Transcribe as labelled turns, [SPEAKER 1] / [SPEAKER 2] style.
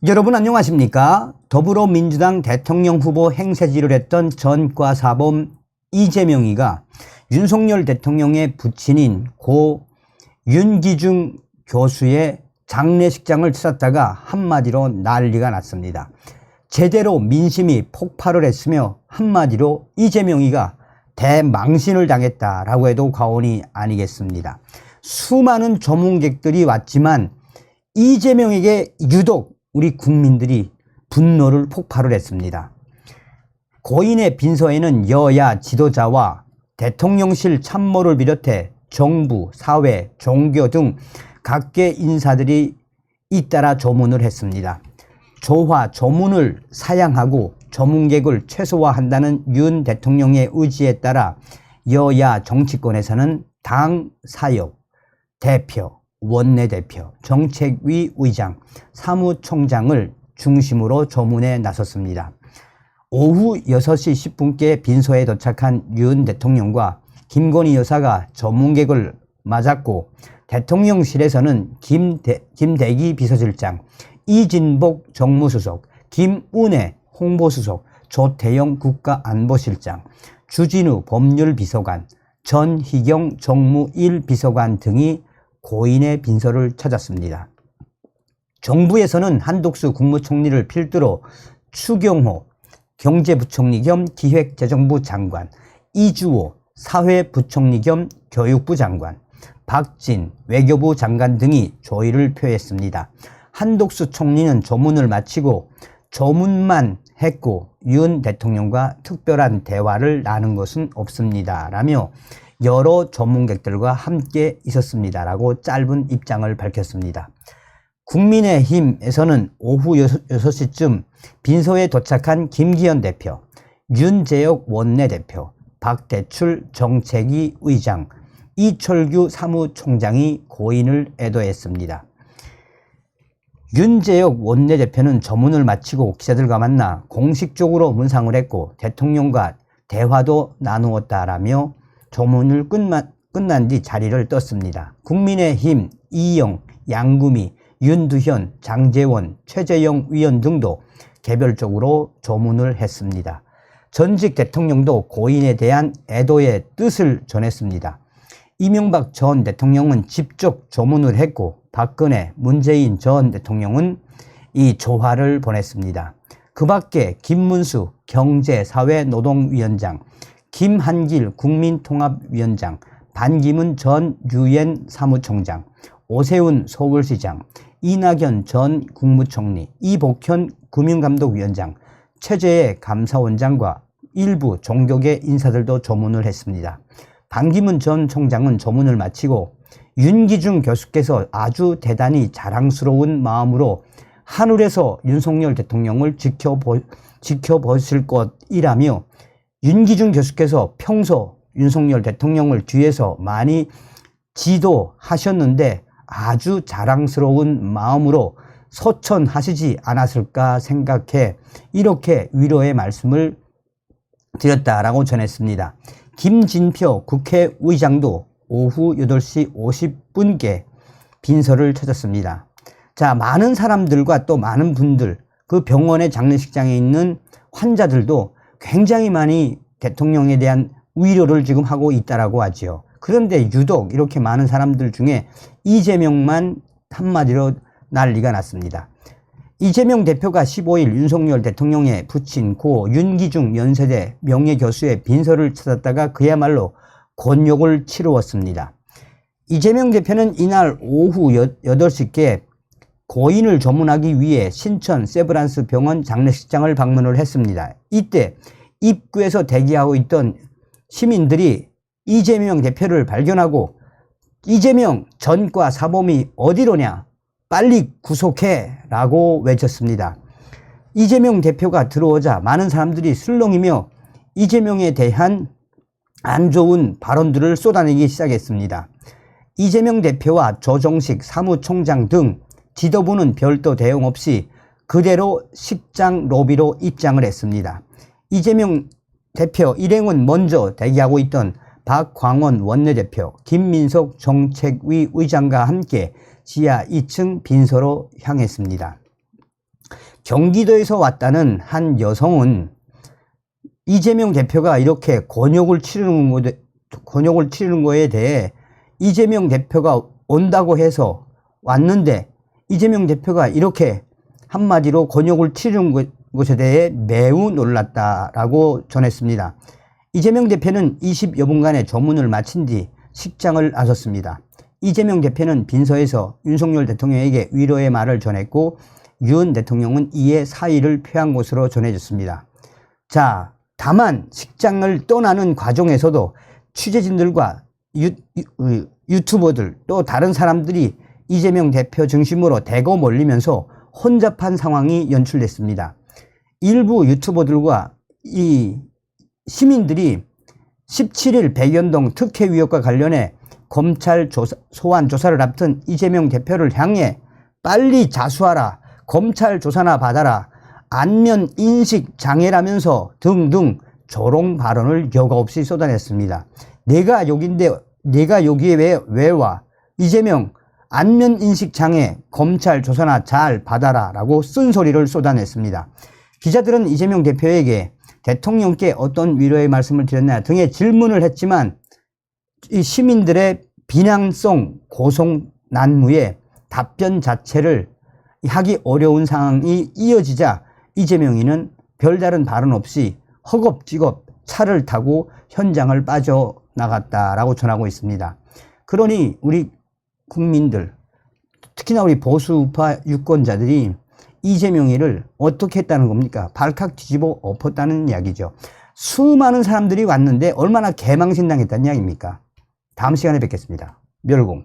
[SPEAKER 1] 여러분 안녕하십니까? 더불어민주당 대통령 후보 행세지를 했던 전과사범 이재명이가 윤석열 대통령의 부친인 고 윤기중 교수의 장례식장을 찾았다가 한마디로 난리가 났습니다. 제대로 민심이 폭발을 했으며 한마디로 이재명이가 대망신을 당했다라고 해도 과언이 아니겠습니다. 수많은 조문객들이 왔지만 이재명에게 유독 우리 국민들이 분노를 폭발을 했습니다. 고인의 빈소에는 여야 지도자와 대통령실 참모를 비롯해 정부, 사회, 종교 등 각계 인사들이 잇따라 조문을 했습니다. 조화, 조문을 사양하고 조문객을 최소화한다는 윤 대통령의 의지에 따라 여야 정치권에서는 당 사역, 대표, 원내대표, 정책위 의장, 사무총장을 중심으로 조문에 나섰습니다. 오후 6시 10분께 빈소에 도착한 윤 대통령과 김건희 여사가 조문객을 맞았고, 대통령실에서는 김대기 비서실장, 이진복 정무수석, 김은혜 홍보수석, 조태영 국가안보실장, 주진우 법률비서관, 전희경 정무 1비서관 등이 고인의 빈소를 찾았습니다. 정부에서는 한독수 국무총리를 필두로 추경호 경제부총리 겸 기획재정부 장관, 이주호 사회부총리 겸 교육부 장관, 박진 외교부 장관 등이 조의를 표했습니다. 한독수 총리는 조문을 마치고 조문만 했고 윤 대통령과 특별한 대화를 나눈 것은 없습니다 라며 여러 조문객들과 함께 있었습니다라고 짧은 입장을 밝혔습니다. 국민의힘에서는 오후 6시쯤 빈소에 도착한 김기현 대표, 윤재혁 원내대표, 박대출 정책위 의장, 이철규 사무총장이 고인을 애도했습니다. 윤재혁 원내대표는 조문을 마치고 기자들과 만나 공식적으로 문상을 했고 대통령과 대화도 나누었다라며 조문을 끝난 뒤 자리를 떴습니다. 국민의힘 이영, 양구미, 윤두현, 장제원, 최재형 위원 등도 개별적으로 조문을 했습니다. 전직 대통령도 고인에 대한 애도의 뜻을 전했습니다. 이명박 전 대통령은 직접 조문을 했고 박근혜, 문재인 전 대통령은 이 조화를 보냈습니다. 그 밖에 김문수 경제사회노동위원장, 김한길 국민통합위원장, 반기문 전 유엔 사무총장, 오세훈 서울시장, 이낙연 전 국무총리, 이복현 금융감독위원장, 최재해 감사원장과 일부 종교계 인사들도 조문을 했습니다. 반기문 전 총장은 조문을 마치고 윤기중 교수께서 아주 대단히 자랑스러운 마음으로 하늘에서 윤석열 대통령을 지켜보실 것이라며 윤기중 교수께서 평소 윤석열 대통령을 뒤에서 많이 지도하셨는데 아주 자랑스러운 마음으로 소천하시지 않았을까 생각해 이렇게 위로의 말씀을 드렸다라고 전했습니다. 김진표 국회의장도 오후 8시 50분께 빈소를 찾았습니다. 자, 많은 사람들과 또 많은 분들, 그 병원의 장례식장에 있는 환자들도 굉장히 많이 대통령에 대한 위로를 지금 하고 있다라고 하지요. 그런데 유독 이렇게 많은 사람들 중에 이재명만 한마디로 난리가 났습니다. 이재명 대표가 15일 윤석열 대통령의 부친 고 윤기중 연세대 명예교수의 빈소를 찾았다가 그야말로 곤욕을 치루었습니다. 이재명 대표는 이날 오후 8시께 고인을 조문하기 위해 신천 세브란스 병원 장례식장을 방문을 했습니다. 이때 입구에서 대기하고 있던 시민들이 이재명 대표를 발견하고 이재명 전과 사범이 어디로냐? 빨리 구속해 라고 외쳤습니다. 이재명 대표가 들어오자 많은 사람들이 술렁이며 이재명에 대한 안 좋은 발언들을 쏟아내기 시작했습니다. 이재명 대표와 조정식 사무총장 등 지도부는 별도 대응 없이 그대로 식장 로비로 입장을 했습니다. 이재명 대표 일행은 먼저 대기하고 있던 박광원 원내대표, 김민석 정책위 의장과 함께 지하 2층 빈소로 향했습니다. 경기도에서 왔다는 한 여성은 이재명 대표가 이렇게 곤욕을 치르는 거에 대해 이재명 대표가 온다고 해서 왔는데 이재명 대표가 이렇게 한마디로 곤욕을 치르는 것에 대해 매우 놀랐다라고 전했습니다. 이재명 대표는 20여 분간의 조문을 마친 뒤 식장을 나섰습니다. 이재명 대표는 빈서에서 윤석열 대통령에게 위로의 말을 전했고 윤 대통령은 이에 사의를 표한 것으로 전해졌습니다. 자, 다만 식장을 떠나는 과정에서도 취재진들과 유튜버들 또 다른 사람들이 이재명 대표 중심으로 대거 몰리면서 혼잡한 상황이 연출됐습니다. 일부 유튜버들과 이 시민들이 17일 백연동 특혜 의혹과 관련해 검찰 소환 조사를 앞둔 이재명 대표를 향해 빨리 자수하라, 검찰 조사나 받아라, 안면 인식 장애라면서 등등 조롱 발언을 여과 없이 쏟아냈습니다. 내가 여기에 왜 와? 이재명 안면 인식 장애 검찰 조사나 잘 받아라 라고 쓴소리를 쏟아냈습니다. 기자들은 이재명 대표에게 대통령께 어떤 위로의 말씀을 드렸나 등의 질문을 했지만 이 시민들의 비난성 고성 난무에 답변 자체를 하기 어려운 상황이 이어지자 이재명이는 별다른 발언 없이 허겁지겁 차를 타고 현장을 빠져나갔다라고 전하고 있습니다. 그러니 우리 국민들, 특히나 우리 보수우파 유권자들이 이재명이를 어떻게 했다는 겁니까? 발칵 뒤집어 엎었다는 이야기죠. 수많은 사람들이 왔는데 얼마나 개망신당했다는 이야기입니까? 다음 시간에 뵙겠습니다. 멸공.